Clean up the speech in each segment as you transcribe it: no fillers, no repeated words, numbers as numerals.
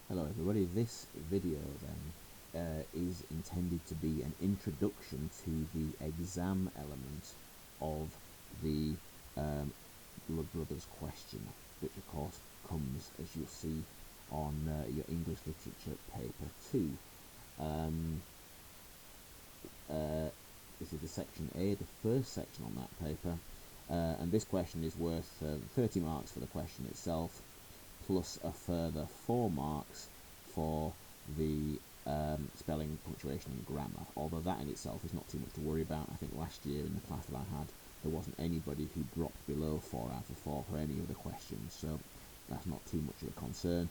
Hello everybody, this video then is intended to be an introduction to the exam element of the Blood Brothers question, which of course comes, as you'll see, on your English Literature paper 2. This is the section A, the first section on that paper, and this question is worth 30 marks for the question itself, plus a further 4 marks for the spelling, punctuation and grammar, although that in itself is not too much to worry about. I think last year in the class that I had, there wasn't anybody who dropped below 4 out of 4 for any of the questions, so that's not too much of a concern.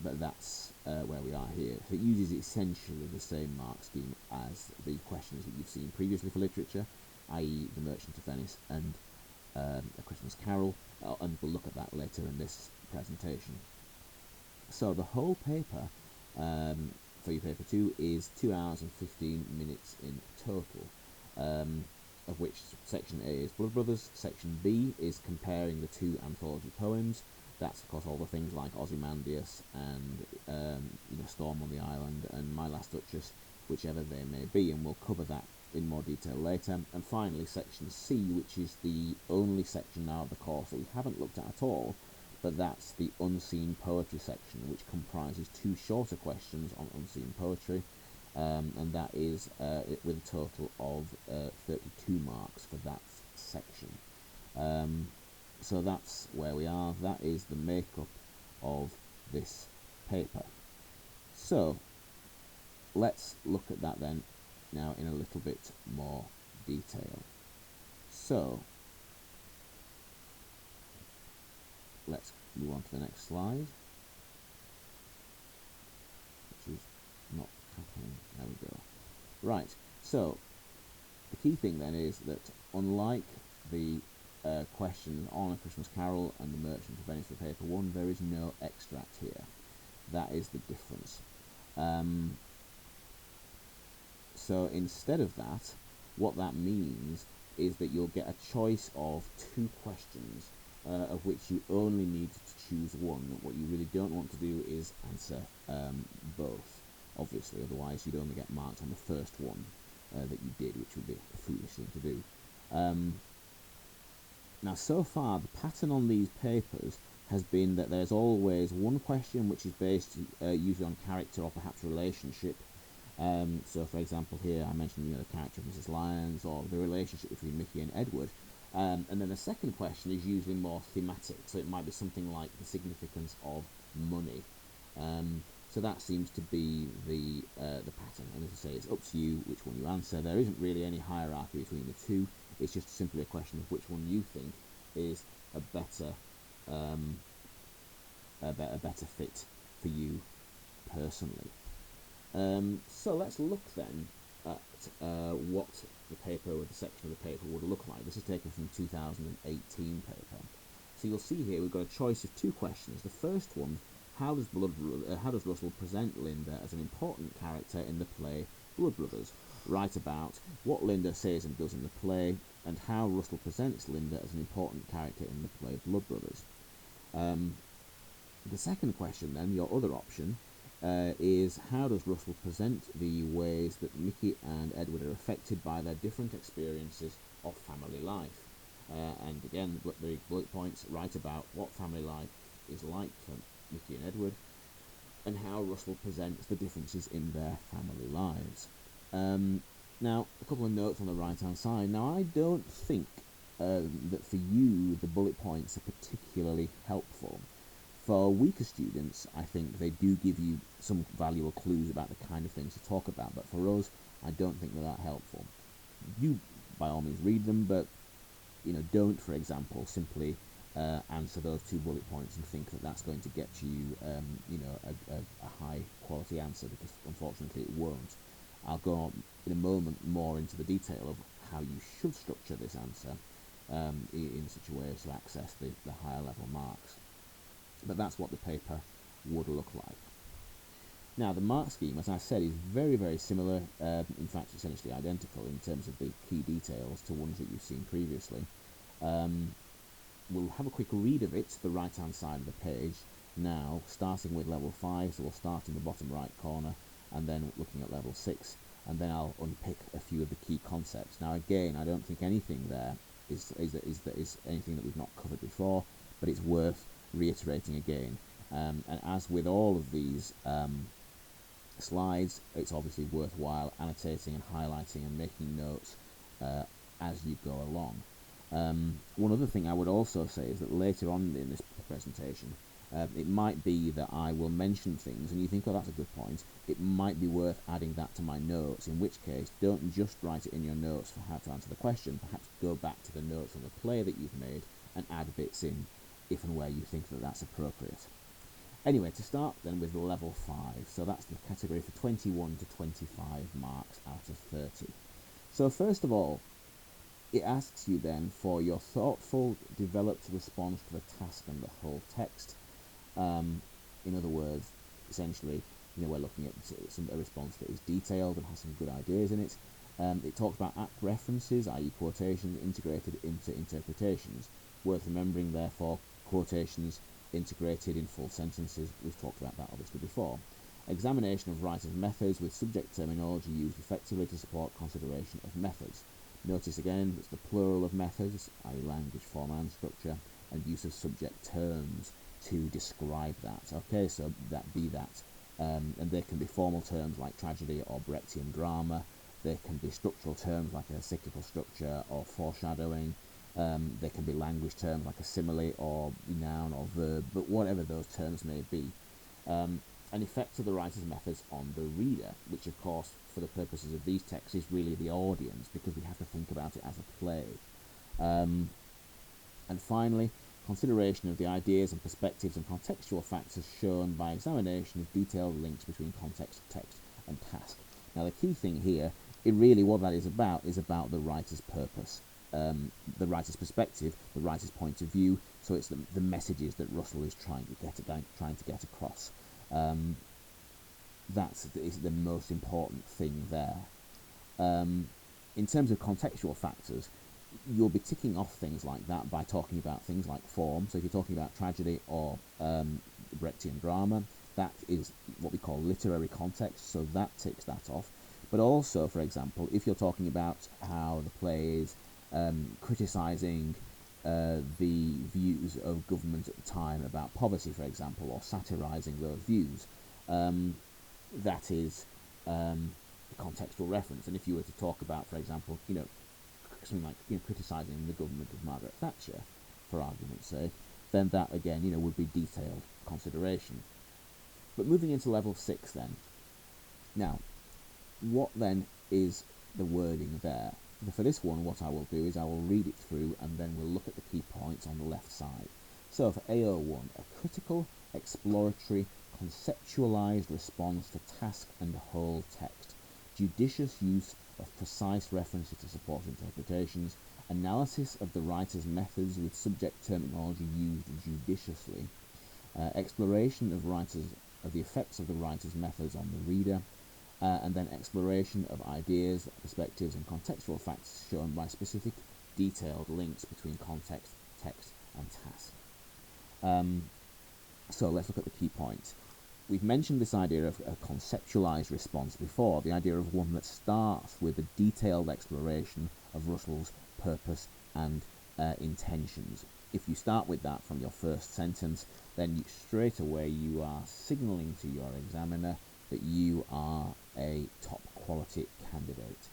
But that's where we are here. So it uses essentially the same mark scheme as the questions that you've seen previously for literature, i.e. The Merchant of Venice and A Christmas Carol, and we'll look at that later in this presentation. So the whole paper for your paper 2 is 2 hours and 15 minutes in total, of which section A is Blood Brothers, section B is comparing the 2 anthology poems. That's of course all the things like Ozymandias and Storm on the Island and My Last Duchess, whichever they may be, and we'll cover that in more detail later. And finally section C, which is the only section now of the course that we haven't looked at all, but that's the unseen poetry section, which comprises 2 shorter questions on unseen poetry, and that is with a total of 32 marks for that section. So that's where we are. That is the makeup of this paper. So let's look at that then now in a little bit more detail. So let's move on to the next slide, which is not happening. There we go. Right, so the key thing then is that unlike the question on A Christmas Carol and The Merchant of Venice for paper 1, there is no extract here. That is the difference. So instead of that, what that means is that you'll get a choice of 2 questions, of which you only need to choose one. What you really don't want to do is answer both, obviously, otherwise you'd only get marks on the first one that you did, which would be a foolish thing to do. Now, so far, the pattern on these papers has been that there's always one question which is based usually on character or perhaps relationship. So, for example, here I mentioned the character of Mrs. Lyons or the relationship between Mickey and Edward. And then the second question is usually more thematic, so it might be something like the significance of money. So that seems to be the pattern, and as I say, it's up to you which one you answer. There isn't really any hierarchy between the 2. It's just simply a question of which one you think is a better fit for you personally. So let's look then at what the paper, or the section of the paper, would look like. This is taken from 2018 paper. So you'll see here we've got a choice of 2 questions. The first one: how does Russell present Linda as an important character in the play Blood Brothers? Write about what Linda says and does in the play, and how Russell presents Linda as an important character in the play Blood Brothers. The second question then, your other option, is how does Russell present the ways that Mickey and Edward are affected by their different experiences of family life? And again, the bullet points: write about what family life is like for Mickey and Edward, and how Russell presents the differences in their family lives. Now, a couple of notes on the right-hand side. Now, I don't think that for you the bullet points are particularly helpful. For weaker students, I think they do give you some valuable clues about the kind of things to talk about, but for us, I don't think they're that helpful. You, by all means, read them, but don't, for example, simply answer those 2 bullet points and think that that's going to get you, a high quality answer, because unfortunately it won't. I'll go on in a moment more into the detail of how you should structure this answer in such a way as to access the higher level marks. But that's what the paper would look like. Now, the mark scheme, as I said, is very, very similar. In fact, essentially identical in terms of the key details to ones that you've seen previously. We'll have a quick read of it to the right-hand side of the page, now, starting with level 5, so we'll start in the bottom right corner, and then looking at level 6, and then I'll unpick a few of the key concepts. Now again, I don't think anything there is anything that we've not covered before, but it's worth reiterating again. And as with all of these slides, it's obviously worthwhile annotating and highlighting and making notes as you go along. One other thing I would also say is that later on in this presentation, it might be that I will mention things and you think, oh, that's a good point. It might be worth adding that to my notes, in which case don't just write it in your notes for how to answer the question. Perhaps go back to the notes on the play that you've made and add bits in if and where you think that that's appropriate. Anyway, to start then with level 5, so that's the category for 21 to 25 marks out of 30. So first of all, it asks you then for your thoughtful, developed response to the task and the whole text. In other words, essentially, we're looking at a response that is detailed and has some good ideas in it. It talks about apt references, i.e. quotations, integrated into interpretations. Worth remembering, therefore, quotations integrated in full sentences. We've talked about that obviously before. Examination of writers' methods with subject terminology used effectively to support consideration of methods. Notice again, it's the plural of methods, i.e. language, form and structure, and use of subject terms to describe that. Okay, so and they can be formal terms like tragedy or Brechtian drama. They can be structural terms like a cyclical structure or foreshadowing. They can be language terms like a simile or noun or verb, but whatever those terms may be. An effect of the writer's methods on the reader, which of course for the purposes of these texts is really the audience, because we have to think about it as a play. And finally, consideration of the ideas and perspectives and contextual factors shown by examination of detailed links between context, text and task. Now the key thing here, what that is about the writer's purpose, the writer's perspective, the writer's point of view. So it's the messages that Russell is trying to get across. That's the most important thing there. In terms of contextual factors, you'll be ticking off things like that by talking about things like form. So if you're talking about tragedy or Brechtian drama, that is what we call literary context, so that ticks that off. But also, for example, if you're talking about how the play is criticising the views of government at the time about poverty, for example, or satirising those views, that is a contextual reference. And if you were to talk about, for example, something like criticising the government of Margaret Thatcher, for argument's sake, then that again would be detailed consideration. But moving into level 6 then. Now, what then is the wording there? For this one, what I will do is I will read it through and then we'll look at the key points on the left side. So for AO1, a critical, exploratory, conceptualized response to task and whole text, judicious use of precise references to support interpretations, analysis of the writer's methods with subject terminology used judiciously, exploration of the effects of the writer's methods on the reader, and then exploration of ideas, perspectives, and contextual facts shown by specific, detailed links between context, text, and task. So let's look at the key points. We've mentioned this idea of a conceptualized response before, the idea of one that starts with a detailed exploration of Russell's purpose and intentions. If you start with that from your first sentence, then straight away you are signalling to your examiner that you are a top quality candidate.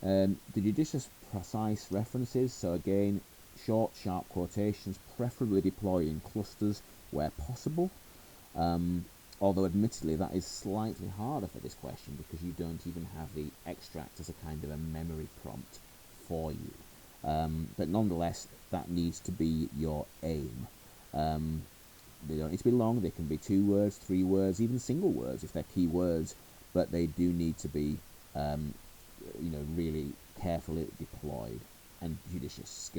The judicious precise references, so again, short, sharp quotations, preferably deployed in clusters where possible. Although admittedly that is slightly harder for this question because you don't even have the extract as a kind of a memory prompt for you. But nonetheless, that needs to be your aim. They don't need to be long, they can be 2 words, 3 words, even single words if they're key words, but they do need to be really carefully deployed and judicious,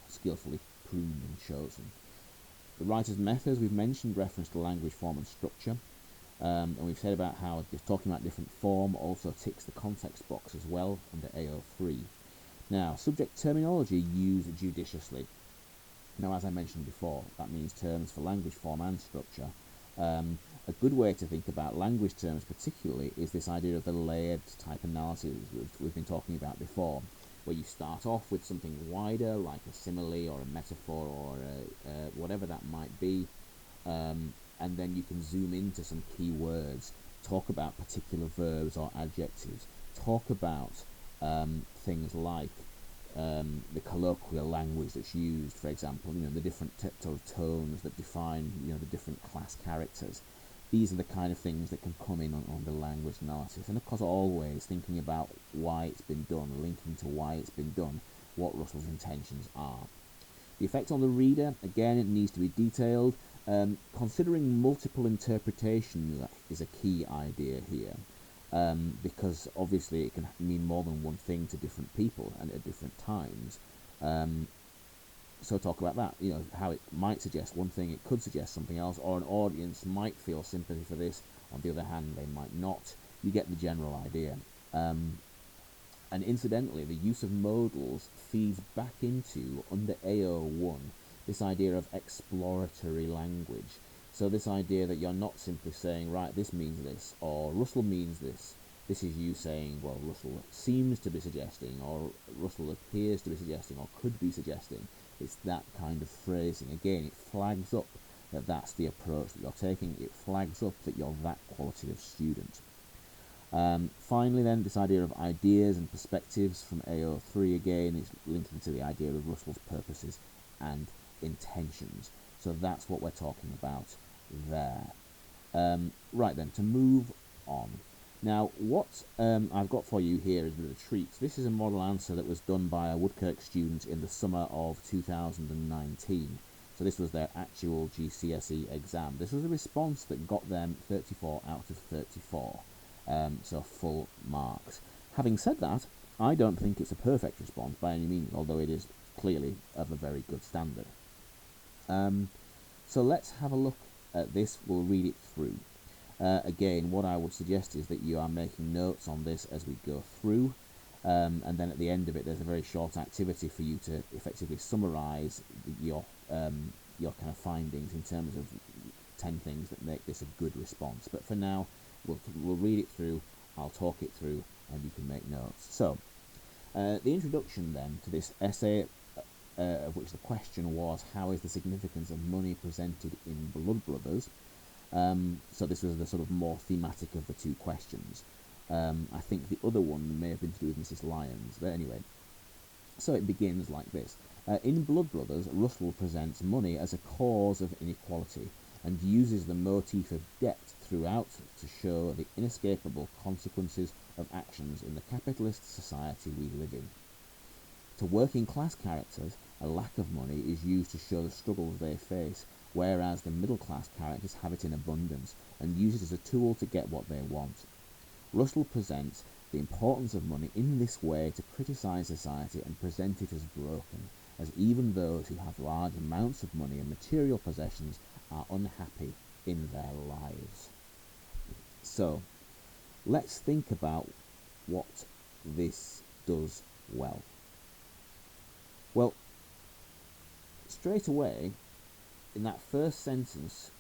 skillfully pruned and chosen. The writer's methods, we've mentioned reference to language, form and structure, and we've said about how just talking about different form also ticks the context box as well under AO3. Now, subject terminology used judiciously. Now, as I mentioned before, that means terms for language, form and structure A good way to think about language terms particularly is this idea of the layered type analysis we've been talking about before, where you start off with something wider like a simile or a metaphor or whatever that might be, and then you can zoom into some key words, talk about particular verbs or adjectives, talk about things like the colloquial language that's used, for example, the different sort of tones that define, the different class characters. These are the kind of things that can come in on the language analysis. And of course, always thinking about why it's been done, linking to why it's been done, what Russell's intentions are. The effect on the reader, again, it needs to be detailed. Considering multiple interpretations is a key idea here. Because obviously it can mean more than one thing to different people and at different times. So talk about that, how it might suggest one thing, it could suggest something else, or an audience might feel sympathy for this, on the other hand they might not. You get the general idea. And incidentally, the use of modals feeds back into, under AO1, this idea of exploratory language. So this idea that you're not simply saying, right, this means this, or Russell means this. This is you saying, well, Russell seems to be suggesting, or Russell appears to be suggesting, or could be suggesting. It's that kind of phrasing. Again, it flags up that that's the approach that you're taking. It flags up that you're that quality of student. Finally then, this idea of ideas and perspectives from AO3 again is linking to the idea of Russell's purposes and intentions. So that's what we're talking about there. Right then, to move on. Now, what I've got for you here is a bit of a treat. This is a model answer that was done by a Woodkirk student in the summer of 2019. So this was their actual GCSE exam. This was a response that got them 34 out of 34, so full marks. Having said that, I don't think it's a perfect response by any means, although it is clearly of a very good standard. So let's have a look at this. We'll read it through. Again, what I would suggest is that you are making notes on this as we go through, and then at the end of it there's a very short activity for you to effectively summarise your kind of findings in terms of 10 things that make this a good response. But for now, we'll read it through, I'll talk it through, and you can make notes. So, the introduction then to this essay, of which the question was, how is the significance of money presented in Blood Brothers? So this was the sort of more thematic of the two questions. I think the other one may have been to do with Mrs. Lyons, but anyway. So it begins like this. In Blood Brothers, Russell presents money as a cause of inequality and uses the motif of debt throughout to show the inescapable consequences of actions in the capitalist society we live in. To working class characters, a lack of money is used to show the struggles they face, whereas the middle class characters have it in abundance and use it as a tool to get what they want. Russell presents the importance of money in this way to criticise society and present it as broken, as even those who have large amounts of money and material possessions are unhappy in their lives. So, let's think about what this does well. Well, straight away, in that first sentence,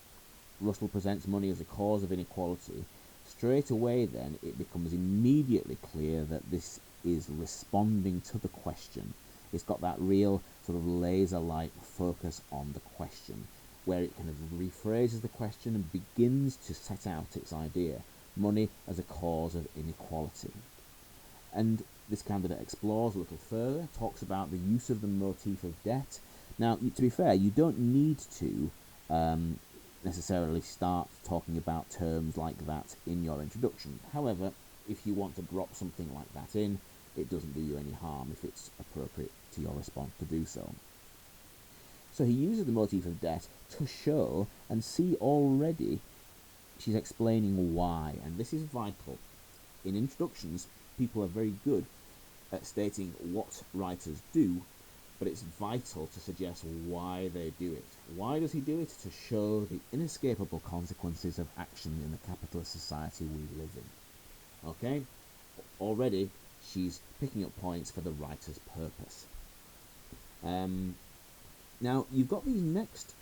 Russell presents money as a cause of inequality. Straight away then, it becomes immediately clear that this is responding to the question. It's got that real sort of laser-like focus on the question, where it kind of rephrases the question and begins to set out its idea. Money as a cause of inequality. And this candidate explores a little further, talks about the use of the motif of debt. Now, to be fair, you don't need to necessarily start talking about terms like that in your introduction. However, if you want to drop something like that in, it doesn't do you any harm if it's appropriate to your response to do so. So he uses the motif of debt to show, and see already she's explaining why, and this is vital. In introductions, people are very good at stating what writers do, but it's vital to suggest why they do it. Why does he do it? To show the inescapable consequences of action in the capitalist society we live in. Okay? Already, she's picking up points for the writer's purpose. Now, you've got these next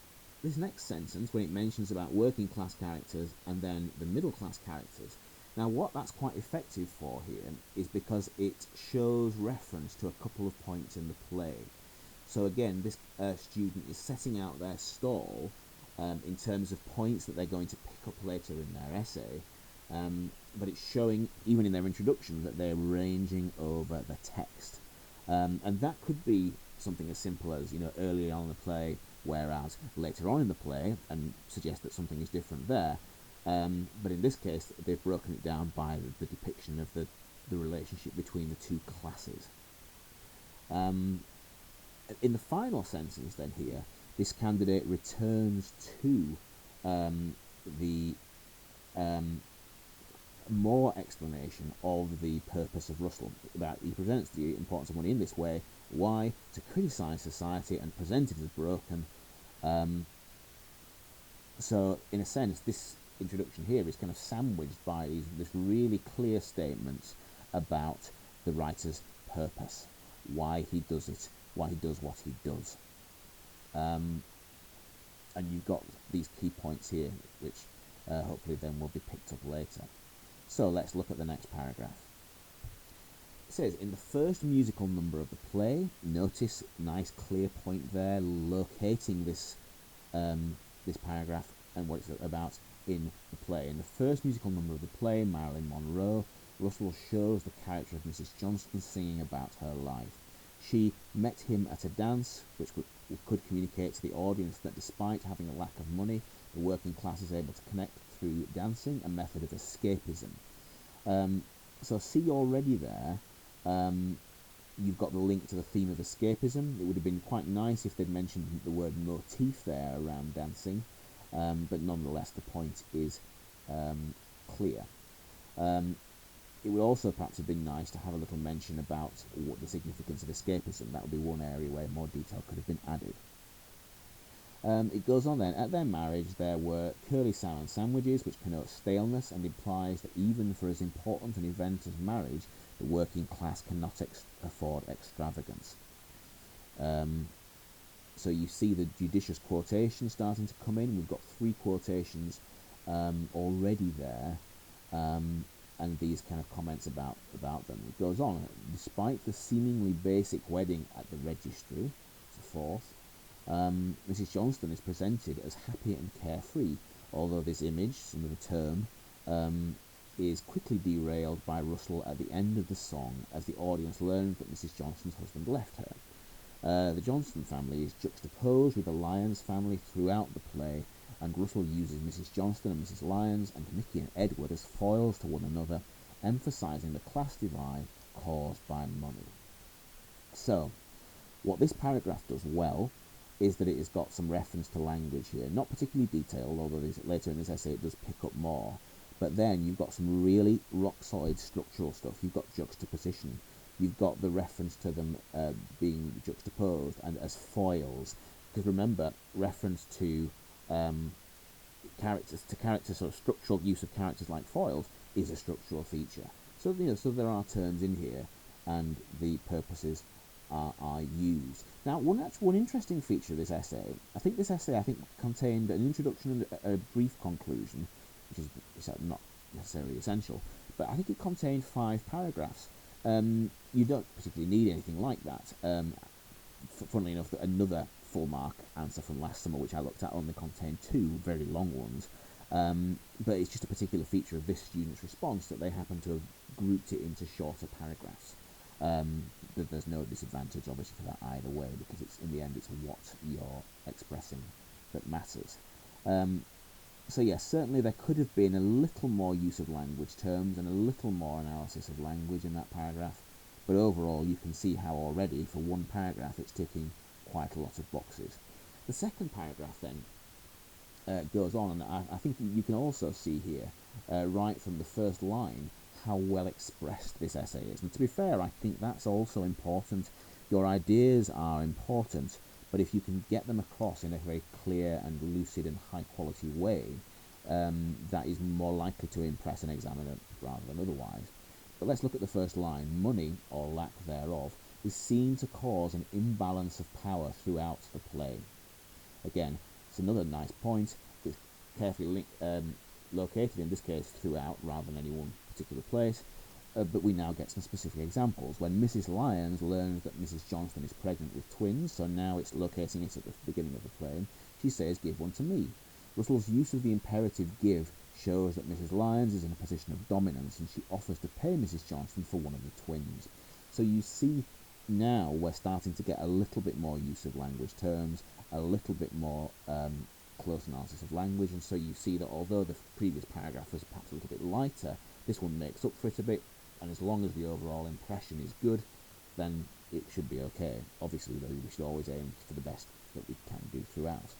this next sentence, when it mentions about working class characters and then the middle class characters, now what that's quite effective for here is because it shows reference to a couple of points in the play. So again, this student is setting out their stall in terms of points that they're going to pick up later in their essay, but it's showing, even in their introduction, that they're ranging over the text. And that could be something as simple as, early on in the play, whereas later on in the play, and suggest that something is different there. But in this case, they've broken it down by the depiction of the relationship between the two classes. In the final sentence then here, this candidate returns to the more explanation of the purpose of Russell. That he presents the importance of money in this way. Why? To criticise society and present it as broken. So, in a sense, this introduction here is kind of sandwiched by this really clear statements about the writer's purpose, why he does it, why he does what he does. And you've got these key points here, which hopefully then will be picked up later. So let's look at the next paragraph. It says, in the first musical number of the play, notice nice clear point there, locating this this paragraph and what it's about in the play. In the first musical number of the play, Marilyn Monroe, Russell shows the character of Mrs. Johnston singing about her life. She met him at a dance, which could communicate to the audience that despite having a lack of money, the working class is able to connect through dancing, a method of escapism. So see already there, you've got the link to the theme of escapism. It would have been quite nice if they'd mentioned the word motif there around dancing, but nonetheless the point is clear. It would also perhaps have been nice to have a little mention about what the significance of escapism. That would be one area where more detail could have been added. It goes on then. At their marriage there were curly salmon sandwiches, which connotes staleness and implies that even for as important an event as marriage, the working class cannot afford extravagance. So you see the judicious quotation starting to come in. We've got 3 quotations already there, and these kind of comments about them. It goes on. Despite the seemingly basic wedding at the registry, it's a 4th, Mrs. Johnston is presented as happy and carefree, although this image, some of the term, is quickly derailed by Russell at the end of the song as the audience learns that Mrs. Johnston's husband left her. The Johnston family is juxtaposed with the Lyons family throughout the play, and Russell uses Mrs. Johnston and Mrs. Lyons and Mickey and Edward as foils to one another, emphasising the class divide caused by money. So, what this paragraph does well is that it has got some reference to language here, not particularly detailed, although later in this essay it does pick up more, but then you've got some really rock-solid structural stuff. You've got juxtaposition, you've got the reference to them being juxtaposed and as foils, because remember, reference to characters, sort of structural use of characters like foils is a structural feature. So so there are terms in here, and the purposes are used. Now, one interesting feature of this essay, I think contained an introduction and a brief conclusion, which is not necessarily essential, but I think it contained 5 paragraphs. You don't particularly need anything like that. Funnily enough, another full mark answer from last summer, which I looked at, only contained 2 very long ones. But it's just a particular feature of this student's response that they happen to have grouped it into shorter paragraphs. There's no disadvantage, obviously, for that either way, because in the end it's what you're expressing that matters. So yes, certainly there could have been a little more use of language terms and a little more analysis of language in that paragraph, but overall you can see how already, for one paragraph, it's ticking quite a lot of boxes. The second paragraph then goes on, and I think you can also see here, right from the first line, how well expressed this essay is. And to be fair, I think that's also important. Your ideas are important, but if you can get them across in a very clear and lucid and high quality way, that is more likely to impress an examiner rather than otherwise. But let's look at the first line. Money, or lack thereof, is seen to cause an imbalance of power throughout the play. Again, It's another nice point. It's carefully located, in this case, throughout rather than any one particular place. But we now get some specific examples. When Mrs. Lyons learns that Mrs. Johnston is pregnant with twins, so now it's locating it at the beginning of the play, she says, "Give one to me." Russell's use of the imperative give shows that Mrs. Lyons is in a position of dominance, and she offers to pay Mrs. Johnston for one of the twins. So you see now we're starting to get a little bit more use of language terms, a little bit more close analysis of language, and so you see that although the previous paragraph was perhaps a little bit lighter, this one makes up for it a bit, and as long as the overall impression is good, then it should be okay. Obviously, though, we should always aim for the best that we can do throughout.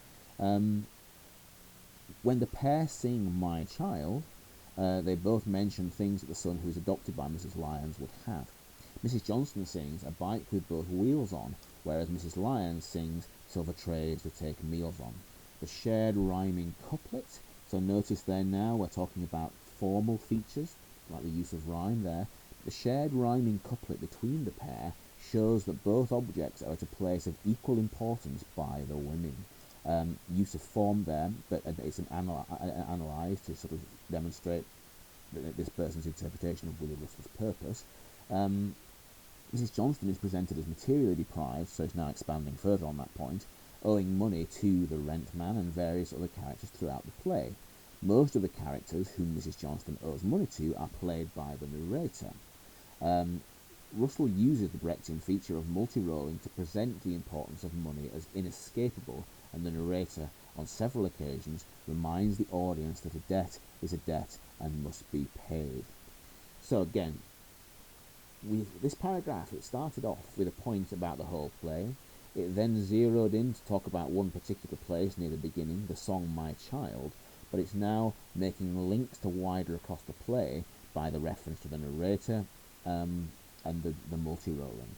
When the pair sing "My Child," they both mention things that the son who is adopted by Mrs. Lyons would have. Mrs. Johnston sings "A bike with both wheels on," whereas Mrs. Lyons sings "Silver trays to take meals on." The shared rhyming couplet, so notice there now we're talking about formal features, like the use of rhyme there. The shared rhyming couplet between the pair shows that both objects are at a place of equal importance by the women. Use of form there, but it's an analyse to sort of demonstrate this person's interpretation of William Russell's purpose. Mrs. Johnston is presented as materially deprived, so it's now expanding further on that point, owing money to the rent man and various other characters throughout the play. Most of the characters whom Mrs. Johnston owes money to are played by the narrator. Russell uses the Brechtian feature of multi-rolling to present the importance of money as inescapable, and the narrator, on several occasions, reminds the audience that a debt is a debt and must be paid. So again, this paragraph, it started off with a point about the whole play. It then zeroed in to talk about one particular place near the beginning, the song "My Child," but it's now making links to wider across the play by the reference to the narrator and the multi-rolling.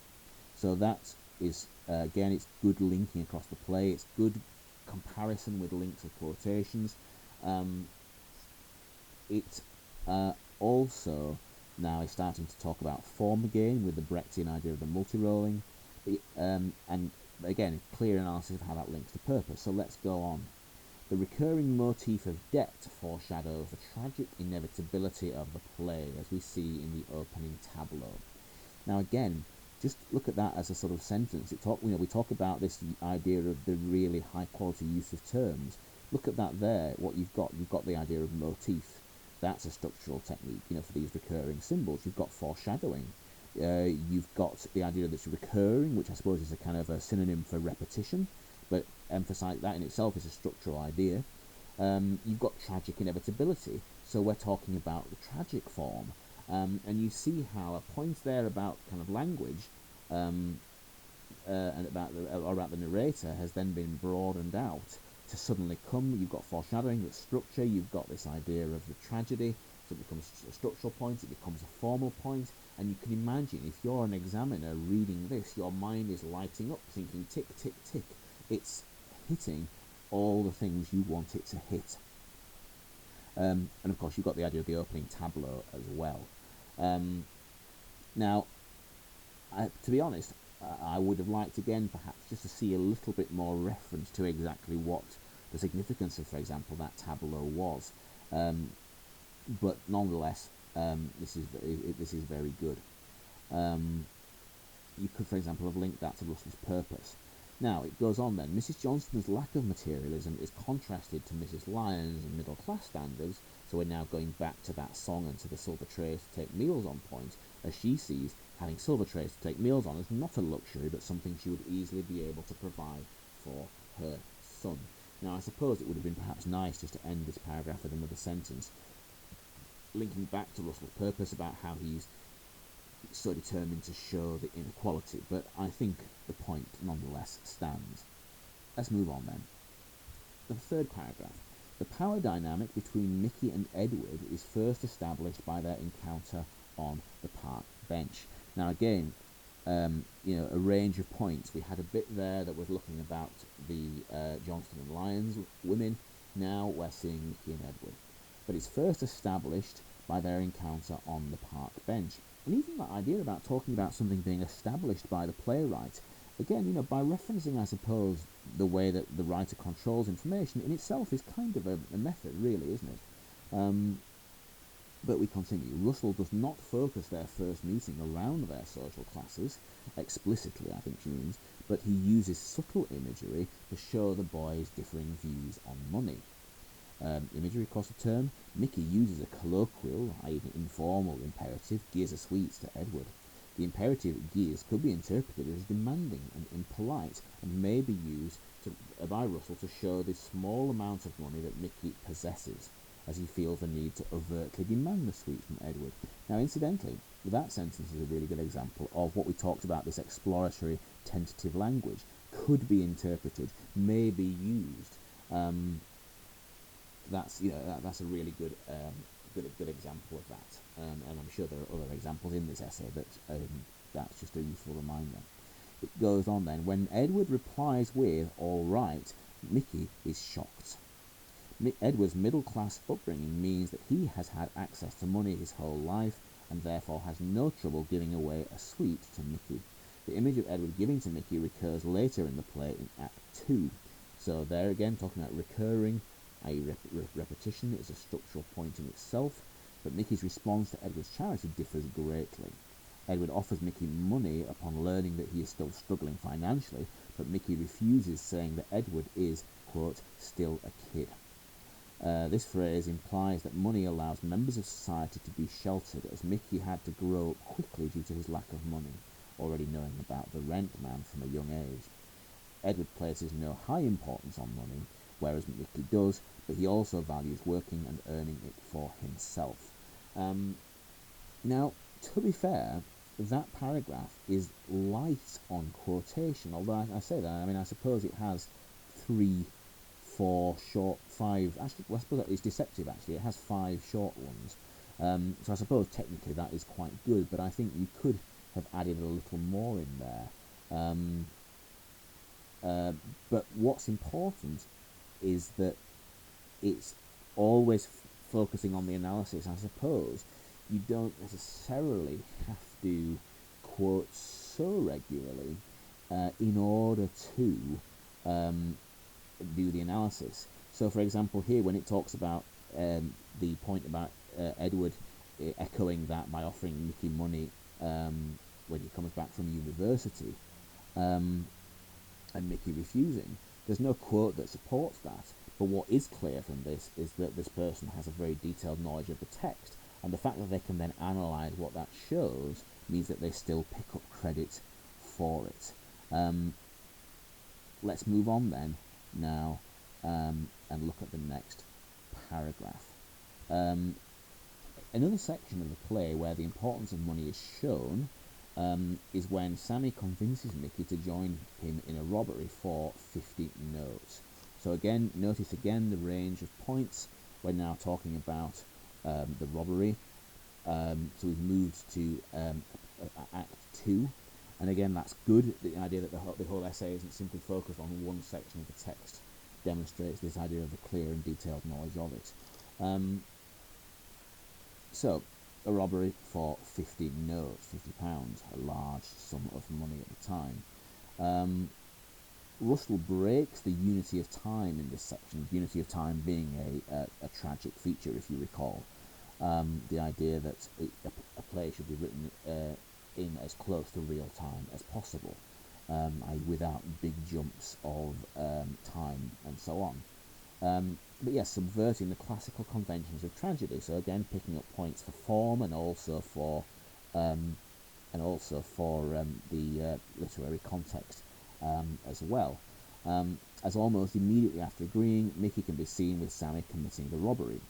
So that is, again, it's good linking across the play. It's good comparison with links of quotations. It also now is starting to talk about form again with the Brechtian idea of the multi-rolling. And again, clear analysis of how that links to purpose. So let's go on. The recurring motif of debt foreshadows the tragic inevitability of the play, as we see in the opening tableau. Now again, just look at that as a sort of sentence. We talk about this idea of the really high quality use of terms. Look at that there, what you've got the idea of motif. That's a structural technique, for these recurring symbols. You've got foreshadowing. You've got the idea that it's recurring, which I suppose is a kind of a synonym for repetition, but emphasize that in itself is a structural idea. You've got tragic inevitability, so we're talking about the tragic form. And you see how a point there about kind of language and about the narrator has then been broadened out to suddenly come. You've got foreshadowing, the structure, you've got this idea of the tragedy, so it becomes a structural point, it becomes a formal point, and you can imagine if you're an examiner reading this, your mind is lighting up, thinking tick, tick, tick. It's hitting all the things you want it to hit. And of course, you've got the idea of the opening tableau as well. Now, to be honest, I would have liked, again, perhaps just to see a little bit more reference to exactly what the significance of, for example, that tableau was. But nonetheless, this is very good. You could, for example, have linked that to Russell's purpose. Now, it goes on then. Mrs. Johnston's lack of materialism is contrasted to Mrs. Lyons' middle-class standards, so we're now going back to that song and to the silver trays to take meals on point, as she sees having silver trays to take meals on as not a luxury, but something she would easily be able to provide for her son. Now, I suppose it would have been perhaps nice just to end this paragraph with another sentence, linking back to Russell's purpose about how he's so determined to show the inequality, but I think the point nonetheless stands. Let's move on then. The third paragraph. The power dynamic between Mickey and Edward is first established by their encounter on the park bench. Now again, a range of points. We had a bit there that was looking about the Johnston and Lyons women. Now we're seeing Mickey and Edward. But it's first established by their encounter on the park bench. And even that idea about talking about something being established by the playwright, again, by referencing, I suppose, the way that the writer controls information in itself is kind of a method, really, isn't it? But we continue. Russell does not focus their first meeting around their social classes, explicitly, I think she means, but he uses subtle imagery to show the boys' differing views on money. Imagery, of course, a term. Mickey uses a colloquial, i.e. informal imperative, "Gears are sweets" to Edward. The imperative "gears" could be interpreted as demanding and impolite, and may be used by Russell to show the small amount of money that Mickey possesses, as he feels the need to overtly demand the sweets from Edward. Now, incidentally, that sentence is a really good example of what we talked about, this exploratory, tentative language. Could be interpreted, may be used. That's a really good example of that, and I'm sure there are other examples in this essay, but that's just a useful reminder. It goes on then. When Edward replies with "all right," Mickey is shocked. Edward's middle-class upbringing means that he has had access to money his whole life, and therefore has no trouble giving away a sweet to Mickey. The image of Edward giving to Mickey recurs later in the play in Act 2. So there again, talking about recurring, i.e. repetition is a structural point in itself, but Mickey's response to Edward's charity differs greatly. Edward offers Mickey money upon learning that he is still struggling financially, but Mickey refuses, saying that Edward is, quote, "still a kid." This phrase implies that money allows members of society to be sheltered, as Mickey had to grow up quickly due to his lack of money, already knowing about the rent man from a young age. Edward places no high importance on money, whereas Mickey does, but he also values working and earning it for himself. Now, to be fair, that paragraph is light on quotation, although I say that, I suppose it has 3, 4 short, 5, actually, well, I suppose it's deceptive, actually, it has 5 short ones, so I suppose technically that is quite good, but I think you could have added a little more in there. But what's important is that it's always focusing on the analysis. I suppose you don't necessarily have to quote so regularly in order to do the analysis. So, for example, here when it talks about the point about Edward echoing that by offering Mickey money when he comes back from university, and Mickey refusing, there's no quote that supports that. But what is clear from this is that this person has a very detailed knowledge of the text, and the fact that they can then analyse what that shows means that they still pick up credit for it. Let's move on then now and look at the next paragraph. Another section of the play where the importance of money is shown is when Sammy convinces Mickey to join him in a robbery for 50 notes. So again, notice again the range of points. We're now talking about the robbery. So we've moved to Act 2. And again, that's good. The idea that the whole essay isn't simply focused on one section of the text demonstrates this idea of a clear and detailed knowledge of it. So, a robbery for 50 notes, £50, a large sum of money at the time. Russell breaks the unity of time in this section, unity of time being a tragic feature, if you recall. The idea that a play should be written in as close to real time as possible, without big jumps of time and so on. But yes, subverting the classical conventions of tragedy. So again, picking up points for form and also for the literary context as well. As almost immediately after agreeing, Mickey can be seen with Sammy committing the robbery.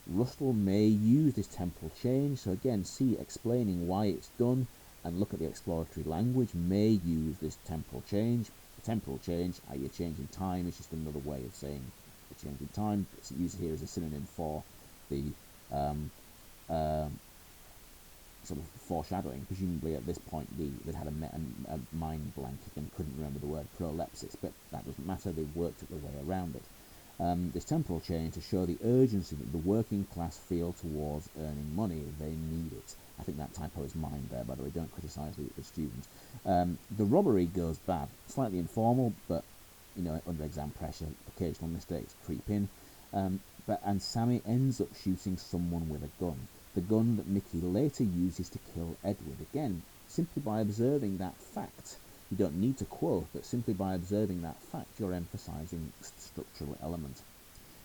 Russell may use this temporal change, so again, see explaining why it's done, and look at the exploratory language, may use this temporal change. A temporal change, i.e. a change in time, is just another way of saying a change in time. It's used here as a synonym for the sort of foreshadowing. Presumably at this point they'd had a mind blank and couldn't remember the word prolepsis, but that doesn't matter, they worked their way around it. this temporal change to show the urgency that the working class feel towards earning money. They need it. I think that typo is mine there, by the way. Don't criticise the student. The robbery goes bad. Slightly informal, but under exam pressure, occasional mistakes creep in. And Sammy ends up shooting someone with a gun. The gun that Mickey later uses to kill Edward. Again, simply by observing that fact. You don't need to quote, but simply by observing that fact, you're emphasising structural element.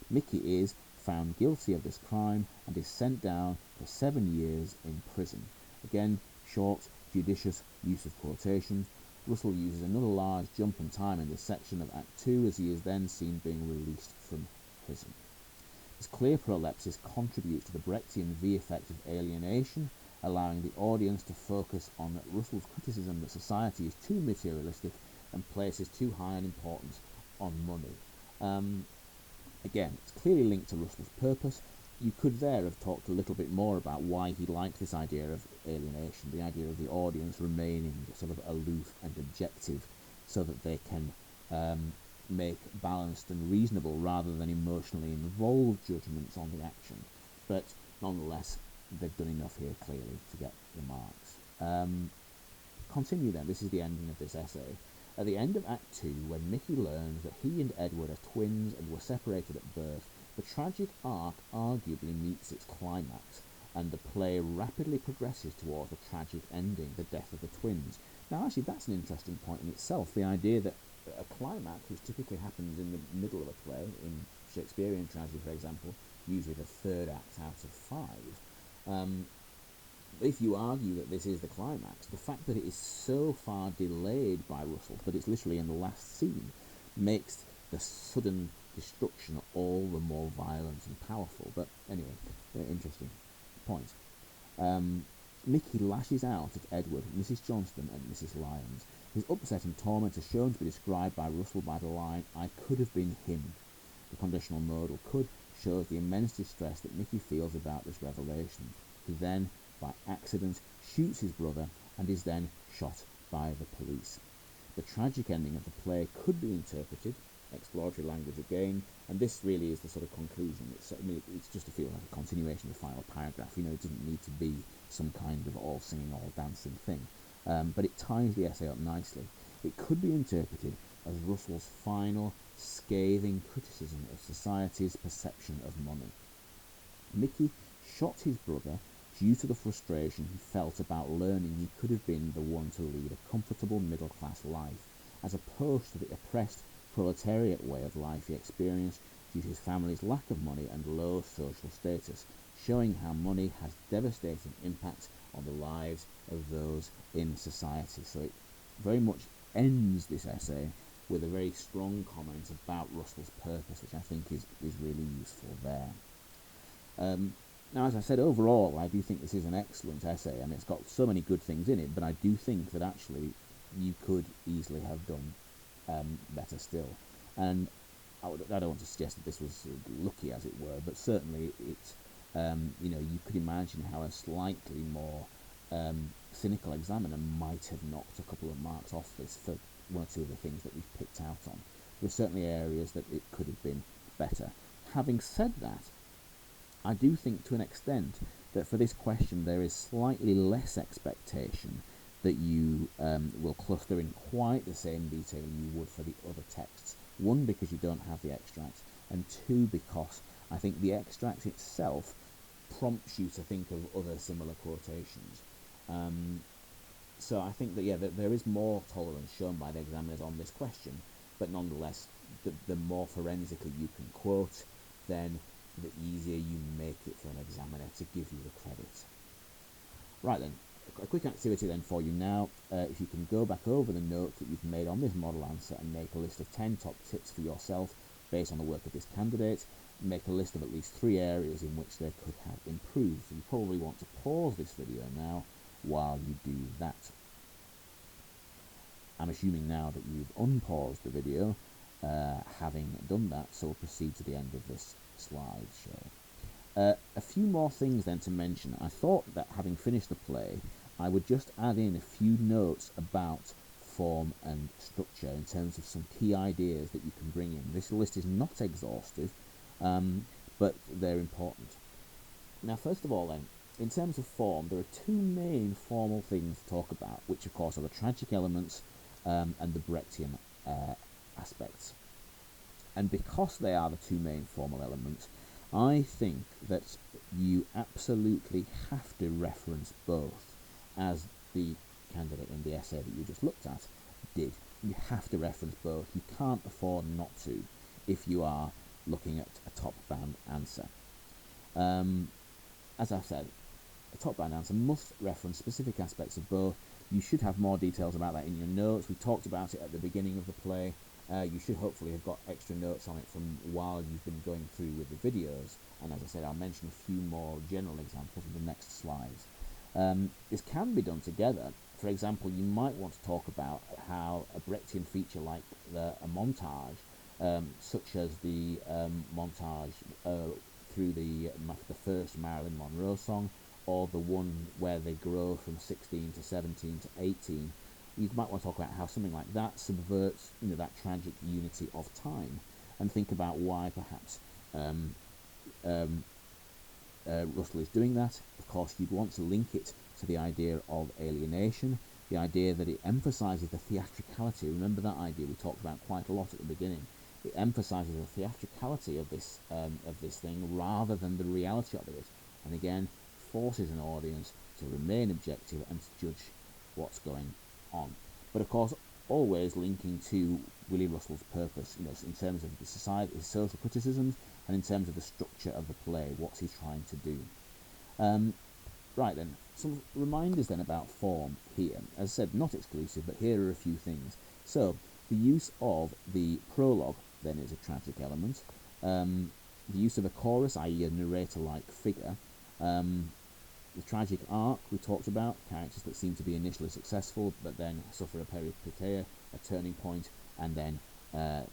Mickey is found guilty of this crime and is sent down for 7 years in prison. Again, short, judicious use of quotations. Russell uses another large jump in time in this section of Act 2 as he is then seen being released from prison. This clear prolepsis contributes to the Brechtian V effect of alienation, allowing the audience to focus on Russell's criticism that society is too materialistic and places too high an importance on money. Again, it's clearly linked to Russell's purpose. You could there have talked a little bit more about why he liked this idea of alienation, the idea of the audience remaining sort of aloof and objective so that they can make balanced and reasonable rather than emotionally involved judgments on the action. But nonetheless, they've done enough here clearly to get the marks. Continue then, this is the ending of this essay. At the end of Act 2, when Mickey learns that he and Edward are twins and were separated at birth, the tragic arc arguably meets its climax, and the play rapidly progresses towards a tragic ending, the death of the twins. Now actually that's an interesting point in itself, the idea that a climax, which typically happens in the middle of a play, in Shakespearean tragedy for example, usually the third act out of 5, if you argue that this is the climax, the fact that it is so far delayed by Russell, that it's literally in the last scene, makes the sudden destruction all the more violent and powerful. But anyway, interesting point. Mickey lashes out at Edward, Mrs. Johnston and Mrs. Lyons. His upset and torment are shown to be described by Russell by the line, "I could have been him." The conditional modal could shows the immense distress that Mickey feels about this revelation. He then, by accident, shoots his brother and is then shot by the police. The tragic ending of the play could be interpreted, exploratory language again, and this really is the sort of conclusion. It's just to feel like a continuation of the final paragraph. It doesn't need to be some kind of all singing, all dancing thing, but it ties the essay up nicely. It could be interpreted as Russell's final, scathing criticism of society's perception of money. Mickey shot his brother due to the frustration he felt about learning he could have been the one to lead a comfortable middle-class life, as opposed to the oppressed proletariat way of life he experienced due to his family's lack of money and low social status, showing how money has devastating impact on the lives of those in society. So it very much ends this essay with a very strong comment about Russell's purpose, which I think is really useful there. Now, as I said, overall, I do think this is an excellent essay. I mean, it's got so many good things in it, but I do think that actually you could easily have done better still. And I don't want to suggest that this was lucky, as it were, but certainly it, you could imagine how a slightly more cynical examiner might have knocked a couple of marks off this for one or two of the things that we've picked out on. There are certainly areas that it could have been better. Having said that, I do think to an extent that for this question there is slightly less expectation that you will cluster in quite the same detail you would for the other texts. One, because you don't have the extract, and two, because I think the extract itself prompts you to think of other similar quotations. So I think that there is more tolerance shown by the examiners on this question, but nonetheless, the more forensically you can quote, then the easier you make it for an examiner to give you the credit. Right then, a quick activity then for you now. If you can go back over the notes that you've made on this model answer and make a list of 10 top tips for yourself based on the work of this candidate, make a list of at least 3 areas in which they could have improved. So you probably want to pause this video now while you do that. I'm assuming now that you've unpaused the video, having done that, so we'll proceed to the end of this slideshow. A few more things then to mention. I thought that having finished the play, I would just add in a few notes about form and structure in terms of some key ideas that you can bring in. This list is not exhaustive, but they're important. Now, first of all then, in terms of form, there are two main formal things to talk about, which of course are the tragic elements and the Brechtian aspects. And because they are the two main formal elements, I think that you absolutely have to reference both, as the candidate in the essay that you just looked at did. You have to reference both. You can't afford not to if you are looking at a top-bound answer. As I've said, a top-bound answer must reference specific aspects of both. You should have more details about that in your notes. We talked about it at the beginning of the play. You should hopefully have got extra notes on it from while you've been going through with the videos. And as I said, I'll mention a few more general examples in the next slides. This can be done together. For example, you might want to talk about how a Brechtian feature like a montage, such as the montage through the first Marilyn Monroe song, or the one where they grow from 16 to 17 to 18, you might want to talk about how something like that subverts, that tragic unity of time, and think about why perhaps Russell is doing that. Of course, you'd want to link it to the idea of alienation, the idea that it emphasises the theatricality. Remember that idea we talked about quite a lot at the beginning. It emphasises the theatricality of this thing rather than the reality of it, and again forces an audience to remain objective and to judge what's going on. But of course, always linking to Willie Russell's purpose, in terms of the society, his social criticisms, and in terms of the structure of the play, what's he trying to do. Right then, some reminders then about form here. As I said, not exclusive, but here are a few things. So, the use of the prologue then is a tragic element. The use of a chorus, i.e. a narrator-like figure. The tragic arc we talked about, characters that seem to be initially successful but then suffer a peripeteia, a turning point, and then go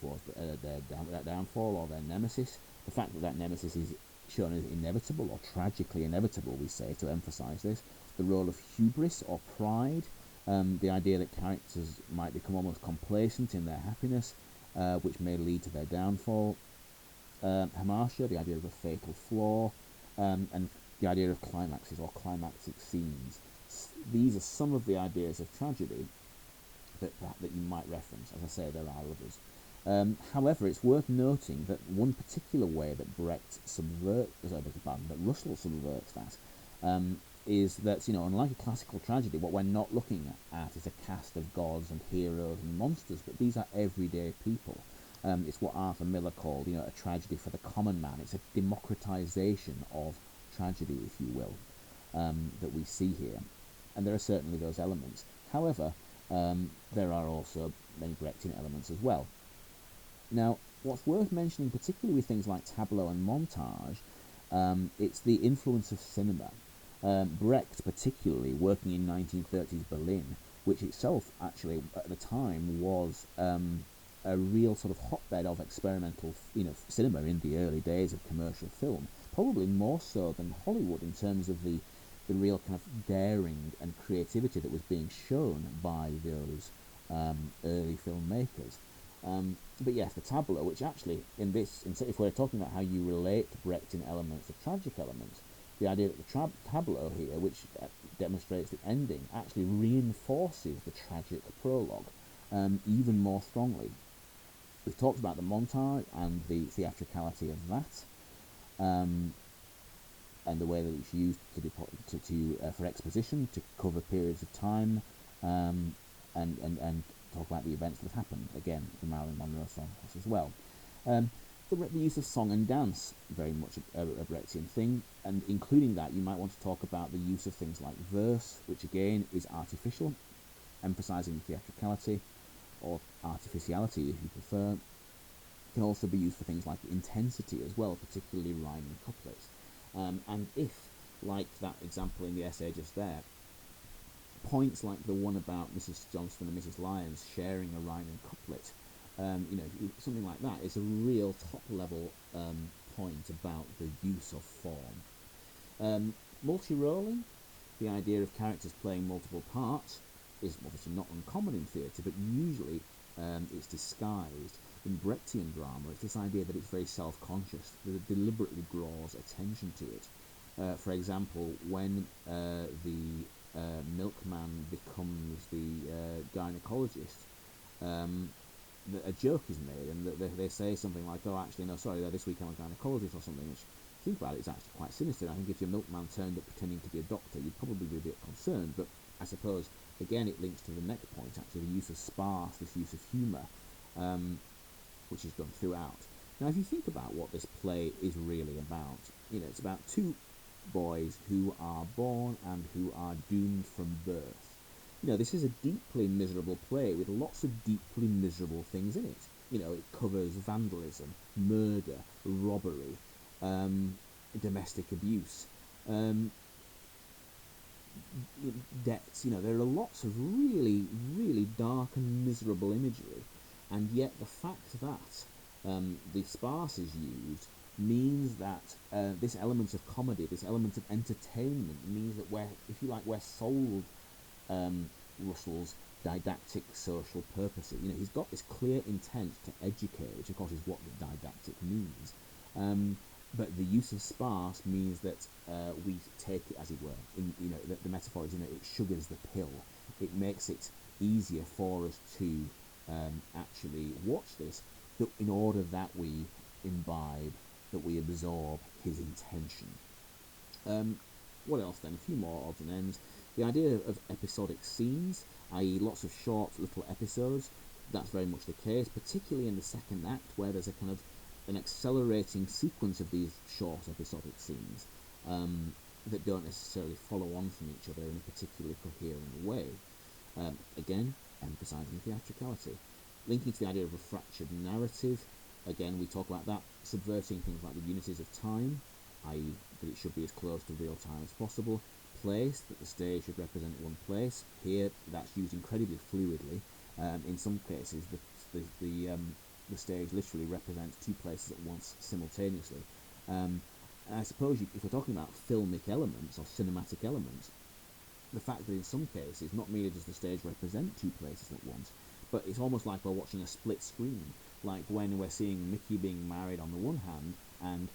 towards their downfall or their nemesis. The fact that nemesis is shown as inevitable or tragically inevitable, we say, to emphasise this. The role of hubris or pride, the idea that characters might become almost complacent in their happiness, which may lead to their downfall. Hamartia, the idea of a fatal flaw, and the idea of climaxes or climactic scenes. These are some of the ideas of tragedy that you might reference. As I say, there are others. However, it's worth noting that one particular way that Russell subverts that is that, unlike a classical tragedy, what we're not looking at is a cast of gods and heroes and monsters, but these are everyday people. It's what Arthur Miller called, a tragedy for the common man. It's a democratization of tragedy, if you will, that we see here. And there are certainly those elements. However, there are also many Brechtian elements as well. Now, what's worth mentioning, particularly with things like tableau and montage, it's the influence of cinema. Brecht, particularly, working in 1930s Berlin, which itself, actually, at the time, was a real sort of hotbed of experimental, cinema in the early days of commercial film, probably more so than Hollywood in terms of the real kind of daring and creativity that was being shown by those early filmmakers. But yes, the tableau, which actually, if we're talking about how you relate Brechtian elements to tragic elements, the idea that the tableau here, which demonstrates the ending, actually reinforces the tragic prologue even more strongly. We've talked about the montage and the theatricality of that, and the way that it's used for exposition, to cover periods of time, and talk about the events that happened. Again, the Marilyn Monroe song as well. The use of song and dance, very much a Brechtian thing, and including that, you might want to talk about the use of things like verse, which again is artificial, emphasising theatricality, or artificiality if you prefer. It can also be used for things like intensity as well, particularly rhyming couplets. And if, like that example in the essay just there, points like the one about Mrs. Johnston and Mrs. Lyons sharing a rhyming couplet, something like that is a real top-level point about the use of form. Multi-rolling, the idea of characters playing multiple parts, is obviously not uncommon in theatre, but usually it's disguised. In Brechtian drama, it's this idea that it's very self-conscious, that it deliberately draws attention to it. For example, when the milkman becomes the gynecologist, a joke is made, and they say something like, "Oh, actually, no, sorry, this week I'm a gynecologist," or something. Which, if you think about it, is actually quite sinister. I think if your milkman turned up pretending to be a doctor, you'd probably be a bit concerned. But I suppose again, it links to the next point. Actually, the use of sparse, this use of humour, which is done throughout. Now, if you think about what this play is really about, it's about two boys who are born and who are doomed from birth. This is a deeply miserable play with lots of deeply miserable things in it. It covers vandalism, murder, robbery, domestic abuse, debts. There are lots of really, really dark and miserable imagery, and yet the fact that the sparse is used means that this element of comedy, this element of entertainment, means that we're sold Russell's didactic social purposes. He's got this clear intent to educate, which of course is what the didactic means. But the use of sparse means that we take it, as it were. The metaphor is, it sugars the pill. It makes it easier for us to actually watch this, in order that we imbibe, that we absorb his intention. What else then? A few more odds and ends. The idea of episodic scenes, i.e. lots of short little episodes, that's very much the case, particularly in the second act, where there's a kind of an accelerating sequence of these short episodic scenes that don't necessarily follow on from each other in a particularly coherent way. Again, emphasising theatricality. Linking to the idea of a fractured narrative, again, we talk about that, subverting things like the unities of time, i.e. that it should be as close to real time as possible. Place, that the stage should represent one place. Here, that's used incredibly fluidly. In some cases, the stage literally represents two places at once simultaneously. And I suppose if we're talking about filmic elements or cinematic elements, the fact that in some cases, not merely does the stage represent two places at once, but it's almost like we're watching a split screen, like when we're seeing Mickey being married on the one hand and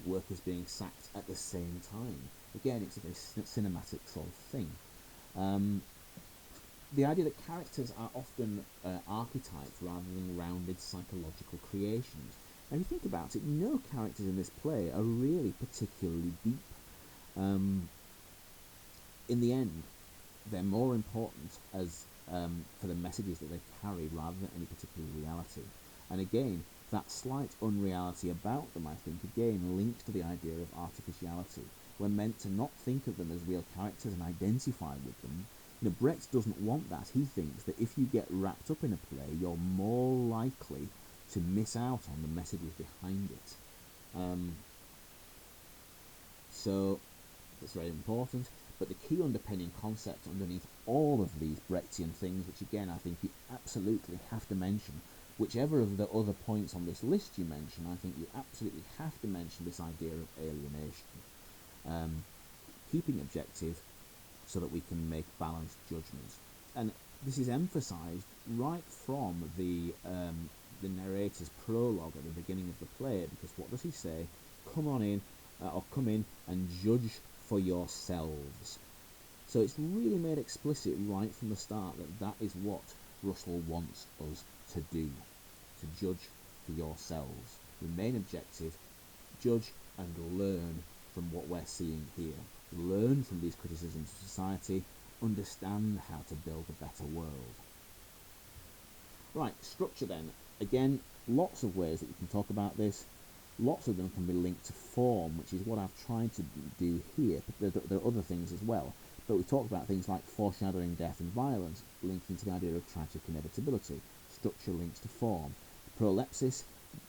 workers being sacked at the same time. Again, it's a very cinematic sort of thing. The idea that characters are often archetypes rather than rounded psychological creations. And if you think about it, no characters in this play are really particularly deep. In the end, they're more important as for the messages that they carry rather than any particular reality. And again, that slight unreality about them, I think, again links to the idea of artificiality. We're meant to not think of them as real characters and identify with them. Brecht doesn't want that. He thinks that if you get wrapped up in a play, you're more likely to miss out on the messages behind it. So that's very important. But the key underpinning concept underneath all of these Brechtian things, which again I think you absolutely have to mention, whichever of the other points on this list you mention, I think you absolutely have to mention this idea of alienation. Keeping objective so that we can make balanced judgments. And this is emphasised right from the narrator's prologue at the beginning of the play, because what does he say? Come in and judge for yourselves. So it's really made explicit right from the start that is what Russell wants us to do, to judge for yourselves. Remain objective, judge and learn from what we're seeing here. Learn from these criticisms of society, understand how to build a better world. Right, structure then. Again, lots of ways that you can talk about this. Lots of them can be linked to form, which is what I've tried to do here. But there are other things as well. But we've talked about things like foreshadowing death and violence, linking to the idea of tragic inevitability. Structure links to form. Prolepsis,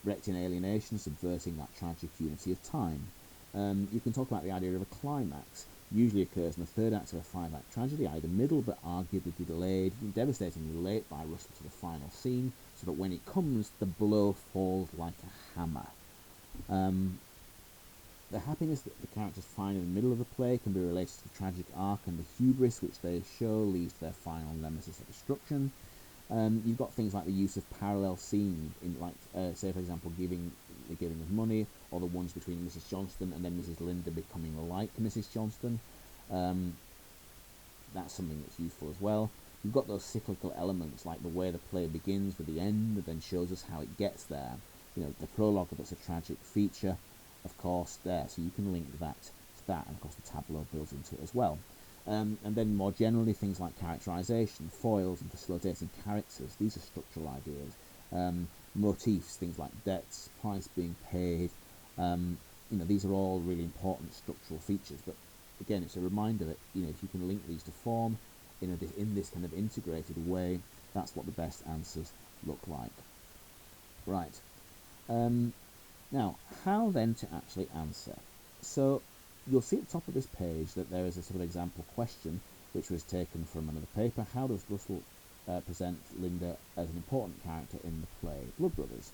Brechtian alienation, subverting that tragic unity of time. You can talk about the idea of a climax. Usually occurs in the third act of a five-act tragedy, either middle but arguably delayed, devastatingly late by Russell to the final scene, so that when it comes, the blow falls like a hammer. The happiness that the characters find in the middle of the play can be related to the tragic arc and the hubris which they show leads to their final nemesis of destruction. You've got things like the use of parallel scenes in, like, say for example, the giving of money, or the ones between Mrs. Johnston and then Mrs. Linda becoming like Mrs. Johnston. That's something that's useful as well. You've got those cyclical elements, like the way the play begins with the end, and then shows us how it gets there. The prologue, that's a tragic feature, of course, there, so you can link that to that, and of course the tableau builds into it as well. And then more generally, things like characterization, foils, and facilitating characters. These are structural ideas. Motifs, things like debts, price being paid. These are all really important structural features. But again, it's a reminder that if you can link these to form in this kind of integrated way, that's what the best answers look like. Right. Now, how then to actually answer? So you'll see at the top of this page that there is a sort of example question which was taken from another paper. How does Russell present Linda as an important character in the play Blood Brothers?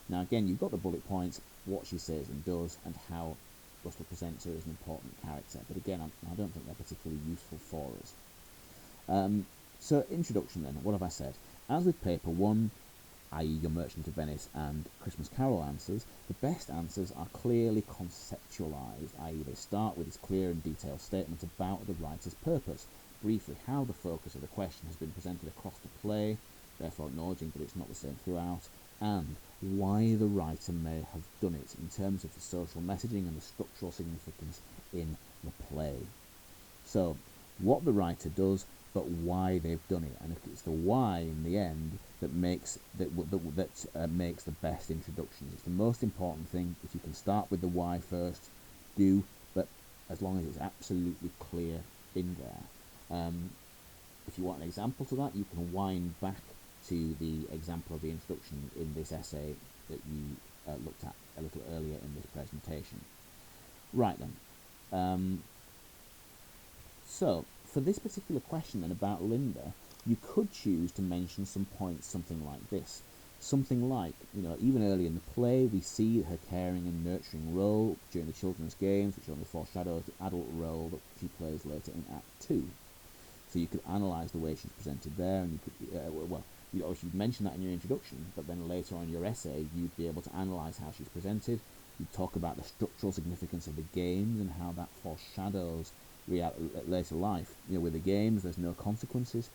Now again, you've got the bullet points, what she says and does, and how Russell presents her as an important character. But again, I don't think they're particularly useful for us. So introduction then, what have I said? As with paper 1, i.e. your Merchant of Venice and Christmas Carol answers, the best answers are clearly conceptualised, i.e. they start with this clear and detailed statement about the writer's purpose, briefly how the focus of the question has been presented across the play, therefore acknowledging that it's not the same throughout, and why the writer may have done it in terms of the social messaging and the structural significance in the play. So, what the writer does, but why they've done it, and if it's the why in the end that makes makes the best introductions. It's the most important thing. If you can start with the why first, do, but as long as it's absolutely clear in there. If you want an example to that, you can wind back to the example of the introduction in this essay that you looked at a little earlier in this presentation. Right then. So, for this particular question then about Linda, you could choose to mention some points, something like this. Something like, even early in the play, we see her caring and nurturing role during the children's games, which only foreshadows the adult role that she plays later in Act 2. So you could analyse the way she's presented there, and you could, you obviously mention that in your introduction, but then later on in your essay, you'd be able to analyse how she's presented. You'd talk about the structural significance of the games and how that foreshadows later life. With the games, there's no consequences.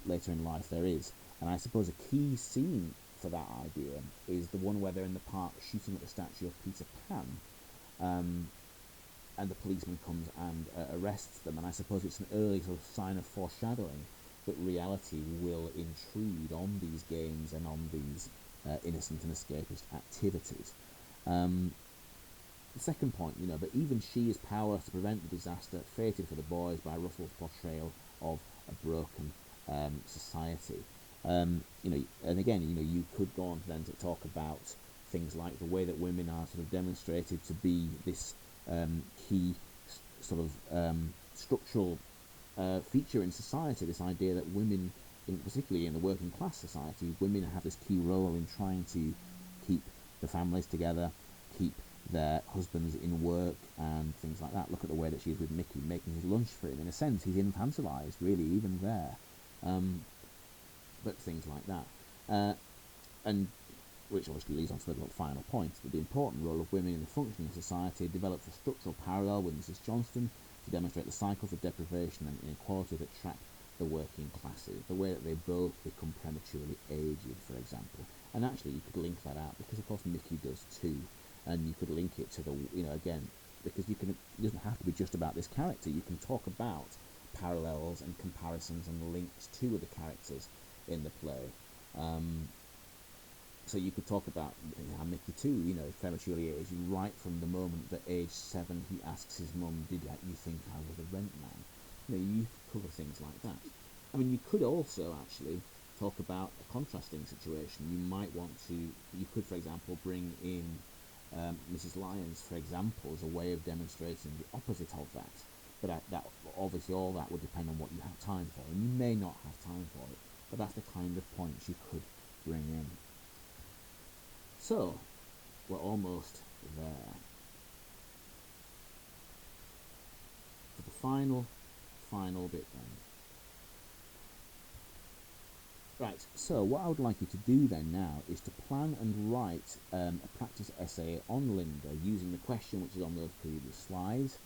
Later in life, there is. And I suppose a key scene for that idea is the one where they're in the park shooting at the statue of Peter Pan, and the policeman comes and arrests them. And I suppose it's an early sort of sign of foreshadowing that reality will intrude on these games and on these innocent and escapist activities. The second point, that even she is powerless to prevent the disaster fated for the boys by Russell's portrayal of a broken society. And again, you could go on then to talk about things like the way that women are sort of demonstrated to be this key sort of structural feature in society. This idea that women, particularly in the working class society, women have this key role in trying to keep the families together, keep their husbands in work and things like that. Look at the way that she is with Mickey, making his lunch for him. In a sense, he's infantilized, really, even there. But things like that. And which obviously leads on to the final point, that the important role of women in the functioning of society develops a structural parallel with Mrs. Johnston to demonstrate the cycles of deprivation and inequality that trap the working classes, the way that they both become prematurely aged, for example. And actually, you could link that out, because of course Mickey does too. And you could link it to the, again, because it doesn't have to be just about this character. You can talk about parallels and comparisons and links to the characters in the play. So you could talk about how Mickey too, prematurely aged, right from the moment that age 7 he asks his mum, "Did you think I was a rent man?" You could cover things like that. I mean, you could also actually talk about a contrasting situation. You could, for example, bring in Mrs. Lyons, for example, as a way of demonstrating the opposite of that. But that obviously all that would depend on what you have time for, and you may not have time for it, but that's the kind of points you could bring in. So, we're almost there. final bit then. Right, so what I would like you to do then now is to plan and write a practice essay on Linda using the question which is on those previous slides.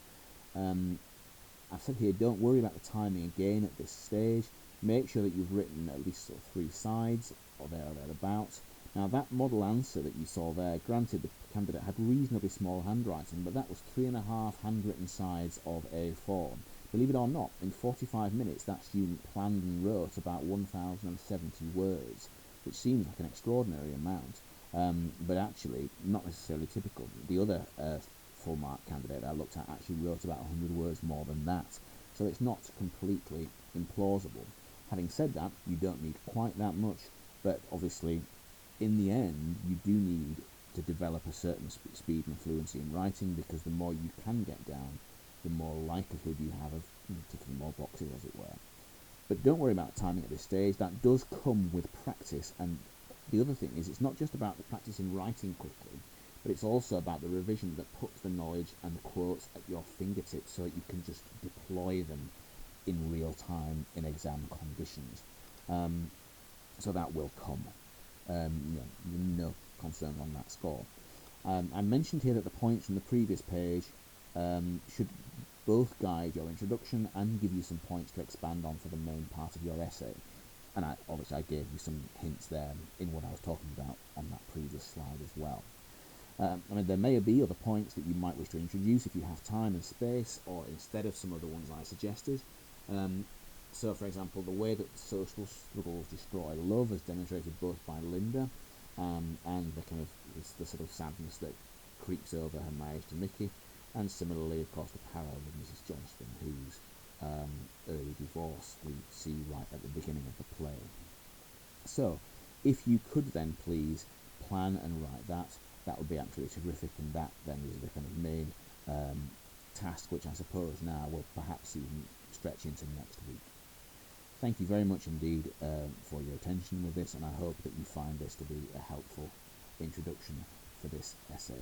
I've said here, don't worry about the timing again at this stage. Make sure that you've written at least sort of 3 sides or thereabouts. Now that model answer that you saw there, granted the candidate had reasonably small handwriting, but that was 3.5 handwritten sides of A4. Believe it or not, in 45 minutes that student planned and wrote about 1,070 words, which seems like an extraordinary amount, but actually not necessarily typical. The other full mark candidate I looked at actually wrote about 100 words more than that, so it's not completely implausible. Having said that, you don't need quite that much, but obviously in the end you do need to develop a certain speed and fluency in writing, because the more you can get down, the more likelihood you have of ticking more boxes, as it were. But don't worry about timing at this stage. That does come with practice, and the other thing is it's not just about the practice in writing quickly, but it's also about the revision that puts the knowledge and the quotes at your fingertips so that you can just deploy them in real time in exam conditions. So that will come. No concerns on that score. I mentioned here that the points from the previous page should both guide your introduction and give you some points to expand on for the main part of your essay. And obviously I gave you some hints there in what I was talking about on that previous slide as well. There may be other points that you might wish to introduce if you have time and space, or instead of some of the ones I suggested. So, for example, the way that social struggles destroy love, as demonstrated both by Linda, and the sort of sadness that creeps over her marriage to Mickey, and similarly, of course, the parallel with Mrs. Johnston, whose early divorce we see right at the beginning of the play. So, if you could then please plan and write that would be absolutely terrific, and that then is the kind of main task, which I suppose now will perhaps even stretch into next week. Thank you very much indeed for your attention with this, and I hope that you find this to be a helpful introduction for this essay.